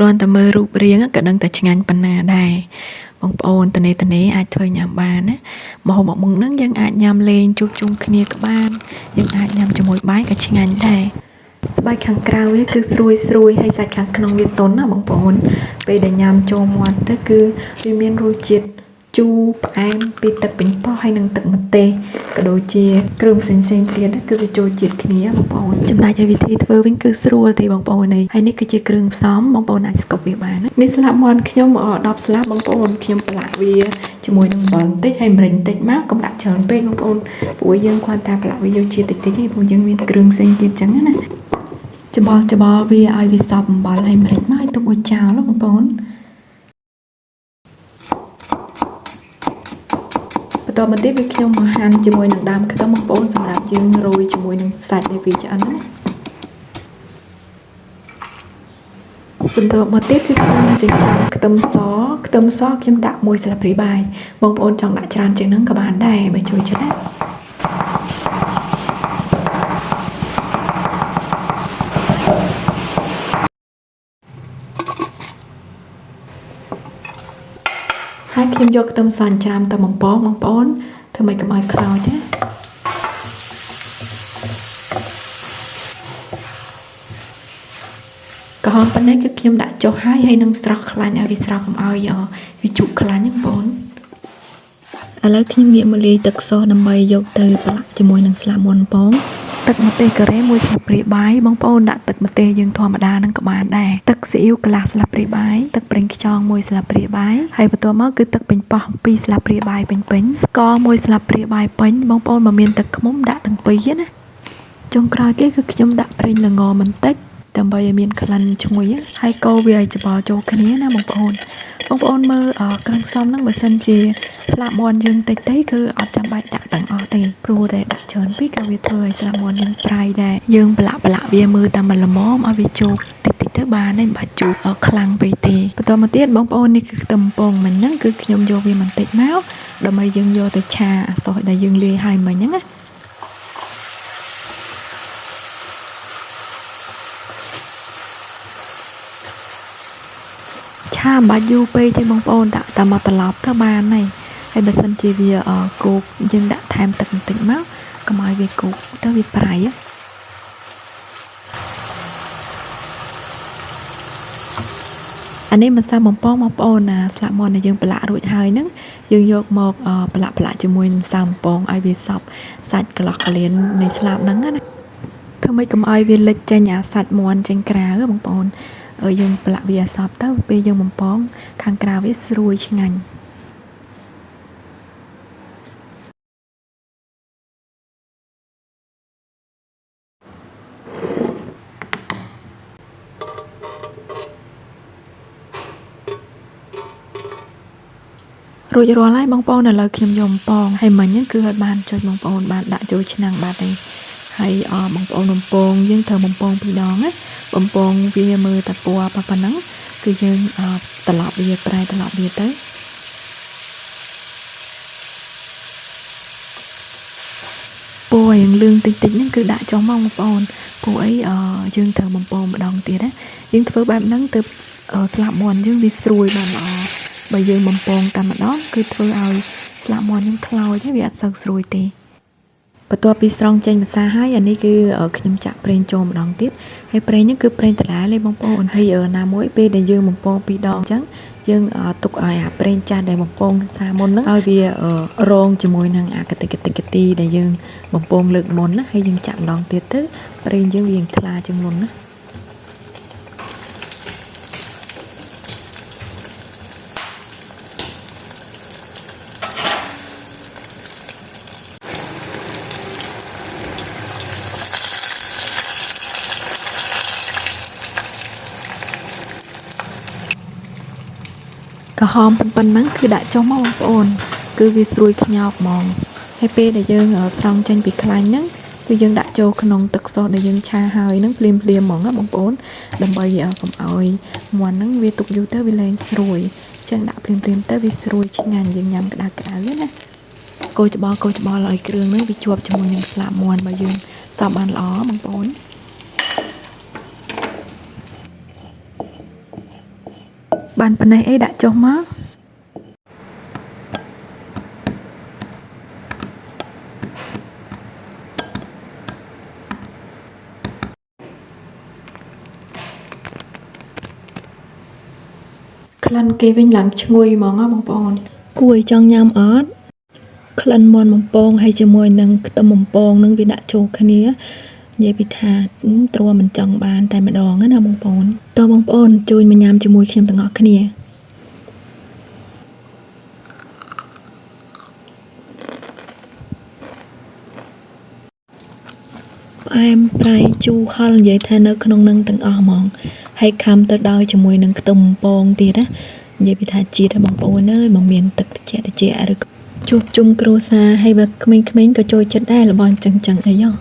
គ្រាន់តែមើលរូបរាងក៏ដឹងតែឆ្ងាញ់ប៉ុណ្ណាដែរបងប្អូនតនេអាចធ្វើញ៉ាំបានណាម្ហូបមុខហ្នឹងយើងអាចញ៉ាំលេងជួបជុំគ្នាក៏បានយើងអាចញ៉ាំជាមួយបាយក៏ឆ្ងាញ់ដែរស្បែកខាងក្រៅវាគឺស្រួយហើយសាច់ខាងក្នុងវាទន់ណាបងប្អូនពេលដែលញ៉ាំចូលមាត់ទៅគឺវាមានរសជាតិជូរផ្អែមពីទឹកប៉េងប៉ោះហើយនិងទឹកម្ទេសក៏ដូចជាគ្រឿងផ្សេងទៀតគឺវាចូលជាតិគ្នាបងប្អូនចំណែកឯវិធីធ្វើវិញគឺស្រួលទេបងប្អូនហើយនេះគឺជាគ្រឿងផ្សំបងប្អូនអាចស្កប់វាបាននេះស្លាប់មាន់ខ្ញុំ10ស្លាបបងប្អូនខ្ញុំប្រឡាក់វាជាមួយនឹងអំបិលបន្តិចហើយម្រេចបន្តិចមកកុំដាក់ច្រើនពេកបងប្អូនព្រោះយើងគ្រាន់តែប្រឡាក់វាយកជាតិតិចទេព្រោះយើងមានគ្រឿងផ្សេងទៀតចឹងណាច្បល់វាឲ្យវាសប់អំបិលហើយម្រេចមកឲ្យទុកឲ្យចោលបងប្អូនបន្តមកទៀតវាខ្ញុំមកហាន់ជាមួយនឹងដើមខ្ទឹមបងប្អូនសម្រាប់យើងរោយជាមួយនឹងសាច់ដែលវាឆ្អិនណាបន្តមកទៀតគឺខ្ញុំចិញ្ច្រាំខ្ទឹមសខ្ញុំដាក់1ស្លាបព្រាបាយបងប្អូនចង់ដាក់ច្រើនជាងហ្នឹងក៏បានដែរបើចូលចិត្តណាហើយខ្ញុំយកខ្ទឹមសច្រាំទៅបំពងបងប្អូនធ្វើម៉េចកុំឲ្យខ្លោចណាក្រហមប៉ុណ្ណេះគឺខ្ញុំដាក់ចុះហើយនឹងស្រស់ខ្លាញ់ឲ្យវាស្រស់កុំឲ្យវាជក់ខ្លាញ់បងប្អូនឥឡូវខ្ញុំងាកមកលាយទឹកសូសដើម្បីយកទៅប្រឡាក់ជាមួយនឹងស្លាបមាន់ពងទឹកម្ទេសការ៉េ1ស្លាបព្រាបាយបងប្អូនដាក់ទឹកម្ទេសយើងធម្មតានឹងក៏បានដែរទឹកស៊ីអ៊ីវកន្លះស្លាបព្រាបាយទឹកប្រេងខ្យង1ស្លាបព្រាបាយហើយបន្ទាប់មកគឺទឹកប៉េងប៉ោះ2ស្លាបព្រាបាយពេញស្ករ1ស្លាបព្រាបាយពេញបងប្អូនមកមានទឹកឃ្មុំដាក់ទាំងពីរណាចុងក្រោយគេគឺខ្ញុំដាក់ប្រេងល្ងបន្តិចដើម្បីឲ្យមានក្លិនឈ្ងុយហើយកូរវាឲ្យច្បល់ចូលគ្នាណាបងប្អូនមើលគ្រឿងផ្សំហ្នឹងបើសិនជាស្លាបមាន់យើងតិចគឺអត់ចាំបាច់ដាក់ទាំងអស់ទេព្រោះតែដាក់ច្រើនពេកក៏វាធ្វើឲ្យស្លាបមាន់យើងប្រៃដែរយើងប្រឡាក់វាមើលតាមល្មមឲ្យវាជោគតិចទៅបានទេមិនបាច់ជូរខ្លាំងពេកទេបន្តមកទៀតបងប្អូននេះគឺខ្ទឹមពងមិញហ្នឹងគឺខ្ញុំយកវាបន្តិចមកដើម្បីយើងយកទៅឆាអាសូសដែលយើងលាយឲ្យមិញហ្នឹងណាឆាមិនបាច់យូរពេកទេបងប្អូនដាក់តែមកត្រឡប់ទៅបានហើយបើសិនជាវាគោកយើងដាក់ថែមទឹកបន្តិចមកកុំឲ្យវាគោកទៅវាប្រៃអានេះម្សៅបំពងបងប្អូនស្លាបមាន់ដែលយើងប្រឡាក់រួចហើយហ្នឹងយើងយកមកប្រឡាក់ជាមួយម្សៅបំពងឲ្យវាសប់សាច់កន្លោះកលៀននៃស្លាបហ្នឹងណាធ្វើម៉េចកុំឲ្យវាលិចចេញអាសាច់មាន់ចេញក្រៅបងប្អូនយើងប្រឡាក់វាឲ្យសប់ទៅពេលយើងបំពងខាងក្រៅវាស្រួយឆ្ងាញ់រួចរាល់ហើយបងប្អូនឥឡូវខ្ញុំយកបំពងហើយមិញហ្នឹងគឺឲ្យបានចុចបងប្អូនបានដាក់ចូលឆ្នាំងបាត់ហើយហើយបងប្អូនបំពងយើងត្រូវបំពង2ដងណាបំពងវាមើលតែពណ៌ប៉ុណ្ណឹងគឺយើងត្រឡប់វាប្រែត្រឡប់វាទៅពណ៌យ៉ាងលឿងតិចហ្នឹងគឺដាក់ចុះមកបងប្អូនព្រោះអីយើងត្រូវបំពងម្ដងទៀតណាយើងធ្វើបែបហ្នឹងទៅស្លាបមាន់យើងវាស្រួយបានល្អបើយើងបំពងតែម្ដងគឺធ្វើឲ្យស្លាបមាន់យើងខ្លោចវាអត់សូវស្រួយទេបន្ទាប់ពីស្រង់ចេញភាសាហើយអានេះគឺខ្ញុំចាក់ប្រេងចូលម្ដងទៀតហើយប្រេងនេះគឺប្រេងដដែលទេបងប្អូនហើយណាមួយពេលដែលយើងបំពង2ដងអញ្ចឹងយើងទុកឲ្យអាប្រេងចាស់ដែលបំពងសាមុនហ្នឹងឲ្យវារងជាមួយនឹងអាកតិកទីដែលយើងបំពងលើកមុនណាហើយយើងចាក់ម្ដងទៀតទៅប្រេងយើងវាថ្លាជាងមុនណាក្រហមប៉ុណ្ណឹងគឺដាក់ចុះមកបងប្អូនគឺវាស្រួយខ្ញោកហ្មងហើយពេលដែលយើងស្រង់ចេញពីខ្លាញ់ហ្នឹងគឺយើងដាក់ចូលក្នុងទឹកសូសដែលយើងឆាហើយហ្នឹងភ្លាមហ្មងណាបងប្អូនដើម្បីកុំឲ្យមាន់ហ្នឹងវាទុកយូរទៅវាលែងស្រួយអញ្ចឹងដាក់ភ្លាមទៅវាស្រួយឆ្ងាញ់យើងញ៉ាំក្តៅណាកូរច្បល់ឲ្យគ្រឿងហ្នឹងវាជាប់ជាមួយនឹងស្លាបមាន់បើយើងសប់បានល្អបងប្អូន Bạn phần này ấy đã cho má Khăn kê vinh lặng chui mong á bong bong cùi trong nham ớt Khăn mòn bong bong hay cho môi nâng tâm bong bong nâng vì đã cho khăn nia vậy bị thà trua mình chọn bàn tại mà đòn á nào bong bong to bong bong chui mà nham cho môi khi nhầm tầng ngọt khăn nia em prai chu hal vậy thay nó không nâng tầng mong hay cam tới đôi cho môi nâng tâm bong tiệt á vậy bị thà chia ra bong bong nơi bằng miền tật trẻ được chụp chung cro xa hay bạc mình có trôi chết đây là bọn chẳng chẳng ấy nhá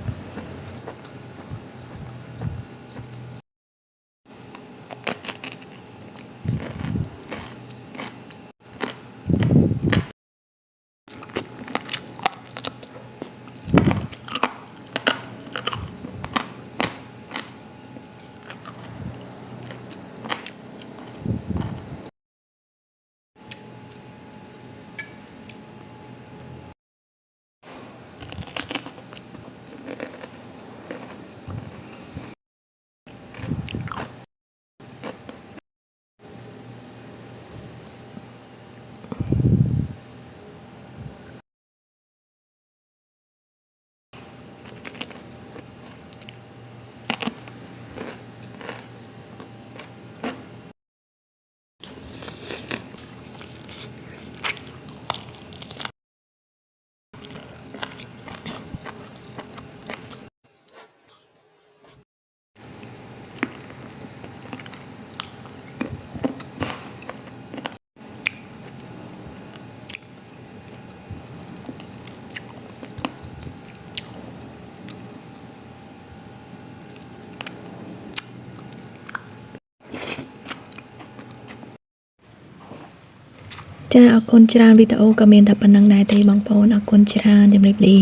cha អរគុណច្រើនវីដេអូក៏មានតែប៉ុណ្្នឹងដែរទេបងប្អូនអរគុណច្រើនជំរាបលា